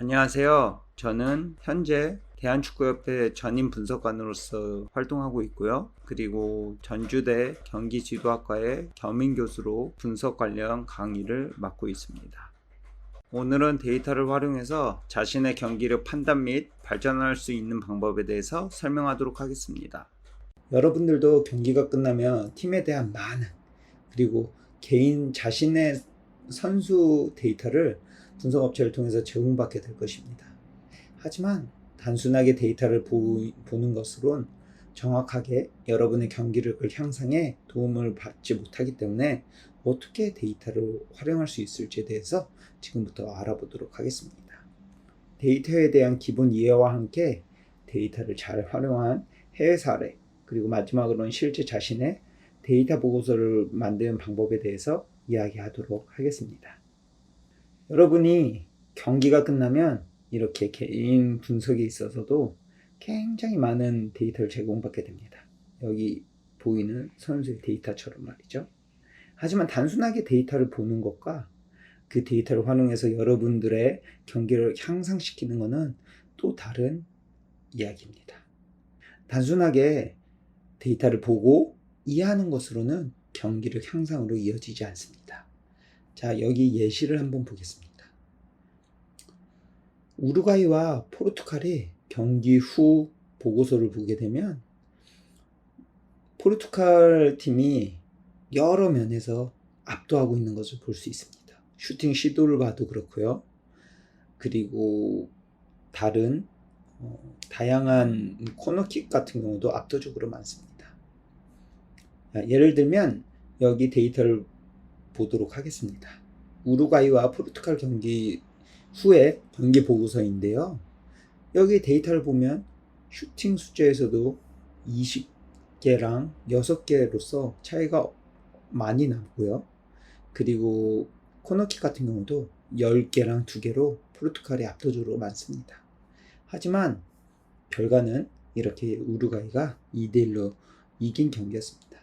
안녕하세요. 저는 현재 대한축구협회 전임 분석관으로서 활동하고 있고요. 그리고 전주대 경기지도학과의 겸임교수로 분석 관련 강의를 맡고 있습니다. 오늘은 데이터를 활용해서 자신의 경기력 판단 및 발전할 수 있는 방법에 대해서 설명하도록 하겠습니다. 여러분들도 경기가 끝나면 팀에 대한 많은 그리고 개인 자신의 선수 데이터를 분석업체를 통해서 제공받게 될 것입니다. 하지만 단순하게 데이터를 보는 것으론 정확하게 여러분의 경기력을 향상에 도움을 받지 못하기 때문에 어떻게 데이터를 활용할 수 있을지에 대해서 지금부터 알아보도록 하겠습니다. 데이터에 대한 기본 이해와 함께 데이터를 잘 활용한 해외 사례, 그리고 마지막으로는 실제 자신의 데이터 보고서를 만드는 방법에 대해서 이야기하도록 하겠습니다. 여러분이 경기가 끝나면 이렇게 개인 분석에 있어서도 굉장히 많은 데이터를 제공받게 됩니다. 여기 보이는 선수의 데이터처럼 말이죠. 하지만 단순하게 데이터를 보는 것과 그 데이터를 활용해서 여러분들의 경기를 향상시키는 것은 또 다른 이야기입니다. 단순하게 데이터를 보고 이해하는 것으로는 경기력 향상으로 이어지지 않습니다. 자, 여기 예시를 한번 보겠습니다. 우루과이와 포르투갈이 경기 후 보고서를 보게 되면 포르투갈 팀이 여러 면에서 압도하고 있는 것을 볼 수 있습니다. 슈팅 시도를 봐도 그렇고요. 그리고 다른 다양한 코너킥 같은 경우도 압도적으로 많습니다. 예를 들면 여기 데이터를 보도록 하겠습니다. 우루과이와 포르투갈 경기 후에 경기 보고서인데요. 여기 데이터를 보면 슈팅 숫자에서도 20개랑 6개로서 차이가 많이 나고요. 그리고 코너킥 같은 경우도 10개랑 2개로 포르투갈이 압도적으로 많습니다. 하지만 결과는 이렇게 우루과이가 2대1로 이긴 경기였습니다.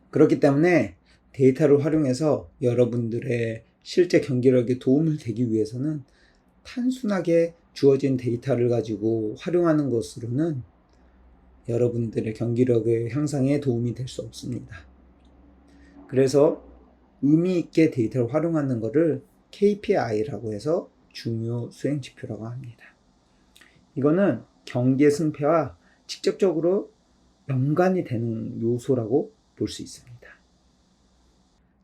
그렇기 때문에 데이터를 활용해서 여러분들의 실제 경기력에 도움을 되기 위해서는 단순하게 주어진 데이터를 가지고 활용하는 것으로는 여러분들의 경기력의 향상에 도움이 될 수 없습니다. 그래서 의미 있게 데이터를 활용하는 것을 KPI라고 해서 중요 수행 지표라고 합니다. 이거는 경기의 승패와 직접적으로 연관이 되는 요소라고 볼 수 있습니다.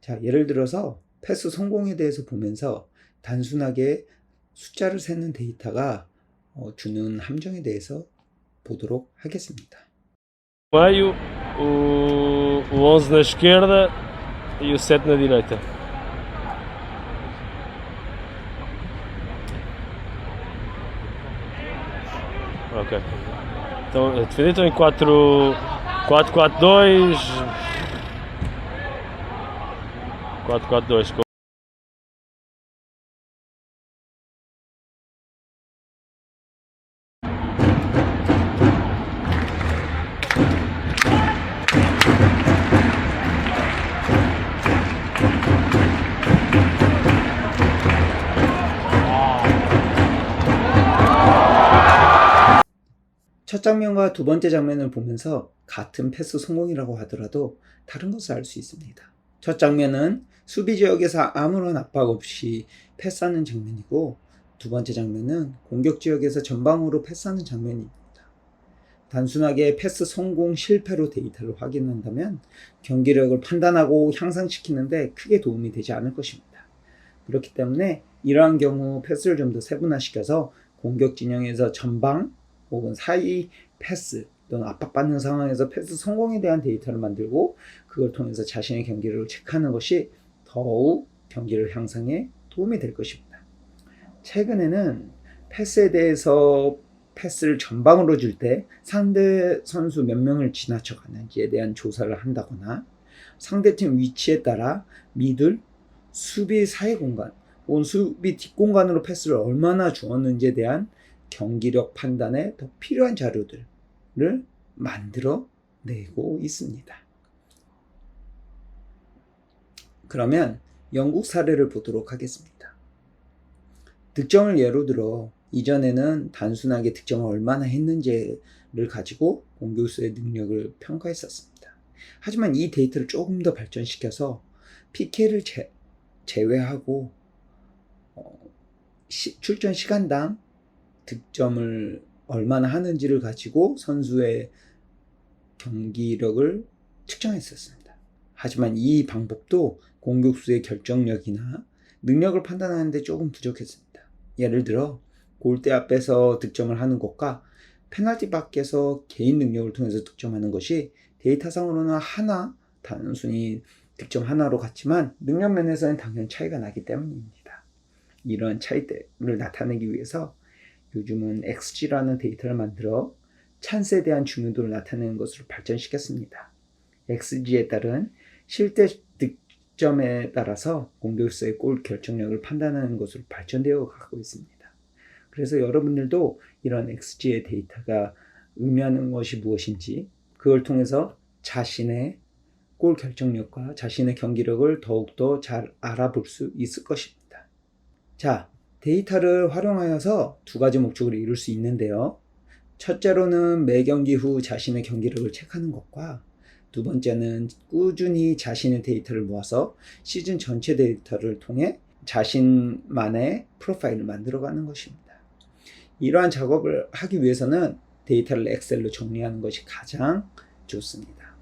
자, 예를 들어서 패스 성공에 대해서 보면서 단순하게 숫자를 세는 데이터가 주는 함정에 대해서 보도록 하겠습니다. Meio, o 11 na esquerda e o 7 na direita. Ok. Então, defender estão em 4-4-2. 4-4-2. 첫 장면과 두 번째 장면을 보면서 같은 패스 성공이라고 하더라도 다른 것을 알 수 있습니다. 첫 장면은 수비 지역에서 아무런 압박 없이 패스하는 장면이고, 두 번째 장면은 공격 지역에서 전방으로 패스하는 장면입니다. 단순하게 패스 성공 실패로 데이터를 확인한다면 경기력을 판단하고 향상시키는데 크게 도움이 되지 않을 것입니다. 그렇기 때문에 이러한 경우 패스를 좀 더 세분화시켜서 공격 진영에서 전방 혹은 사이 패스 또는 압박받는 상황에서 패스 성공에 대한 데이터를 만들고 그걸 통해서 자신의 경기력을 체크하는 것이 더욱 경기력 향상에 도움이 될 것입니다. 최근에는 패스에 대해서 패스를 전방으로 줄 때 상대 선수 몇 명을 지나쳐 가는지에 대한 조사를 한다거나 상대팀 위치에 따라 미들, 수비 사이 공간 혹은 수비 뒷공간으로 패스를 얼마나 주었는지에 대한 경기력 판단에 더 필요한 자료들을 만들어 내고 있습니다. 그러면 영국 사례를 보도록 하겠습니다. 득점을 예로 들어 이전에는 단순하게 득점을 얼마나 했는지를 가지고 공격수의 능력을 평가했었습니다. 하지만 이 데이터를 조금 더 발전시켜서 PK를 제외하고 출전 시간당 득점을 얼마나 하는지를 가지고 선수의 경기력을 측정했었습니다. 하지만 이 방법도 공격수의 결정력이나 능력을 판단하는데 조금 부족했습니다. 예를 들어 골대 앞에서 득점을 하는 것과 페널티 밖에서 개인 능력을 통해서 득점하는 것이 데이터상으로는 단순히 득점 하나로 같지만 능력 면에서는 당연히 차이가 나기 때문입니다. 이런 차이를 나타내기 위해서 요즘은 XG라는 데이터를 만들어 찬스에 대한 중요도를 나타내는 것으로 발전시켰습니다. XG에 따른 실제 득점에 따라서 공격수의 골 결정력을 판단하는 것으로 발전되어 가고 있습니다. 그래서 여러분들도 이런 XG의 데이터가 의미하는 것이 무엇인지 그걸 통해서 자신의 골 결정력과 자신의 경기력을 더욱더 잘 알아볼 수 있을 것입니다. 자, 데이터를 활용하여서 두 가지 목적을 이룰 수 있는데요. 첫째로는 매 경기 후 자신의 경기력을 체크하는 것과 두 번째는 꾸준히 자신의 데이터를 모아서 시즌 전체 데이터를 통해 자신만의 프로파일을 만들어가는 것입니다. 이러한 작업을 하기 위해서는 데이터를 엑셀로 정리하는 것이 가장 좋습니다.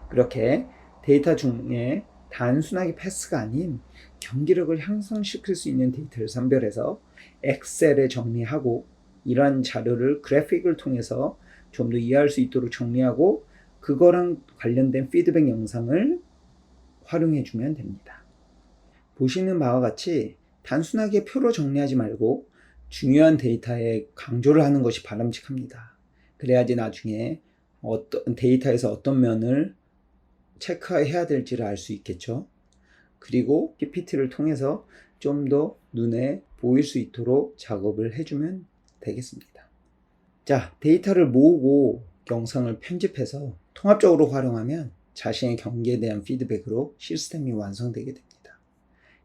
그렇게 데이터 중에 단순하게 패스가 아닌 경기력을 향상시킬 수 있는 데이터를 선별해서 엑셀에 정리하고 이러한 자료를 그래픽을 통해서 좀 더 이해할 수 있도록 정리하고 그거랑 관련된 피드백 영상을 활용해 주면 됩니다. 보시는 바와 같이 단순하게 표로 정리하지 말고 중요한 데이터에 강조를 하는 것이 바람직합니다. 그래야지 나중에 어떤 데이터에서 어떤 면을 체크해야 될지를 알 수 있겠죠. 그리고 PPT를 통해서 좀 더 눈에 보일 수 있도록 작업을 해주면 되겠습니다. 자, 데이터를 모으고 영상을 편집해서 통합적으로 활용하면 자신의 경기에 대한 피드백으로 시스템이 완성되게 됩니다.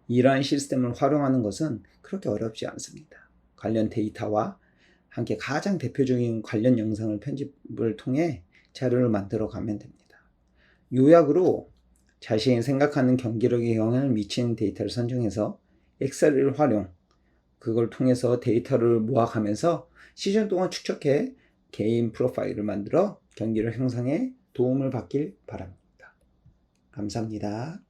이러한 시스템을 활용하는 것은 그렇게 어렵지 않습니다. 관련 데이터와 함께 가장 대표적인 관련 영상을 편집을 통해 자료를 만들어 가면 됩니다. 요약으로 자신이 생각하는 경기력에 영향을 미치는 데이터를 선정해서 엑셀을 활용, 그걸 통해서 데이터를 모아가면서 시즌 동안 축적해 개인 프로파일을 만들어 경기력 향상에 도움을 받길 바랍니다. 감사합니다.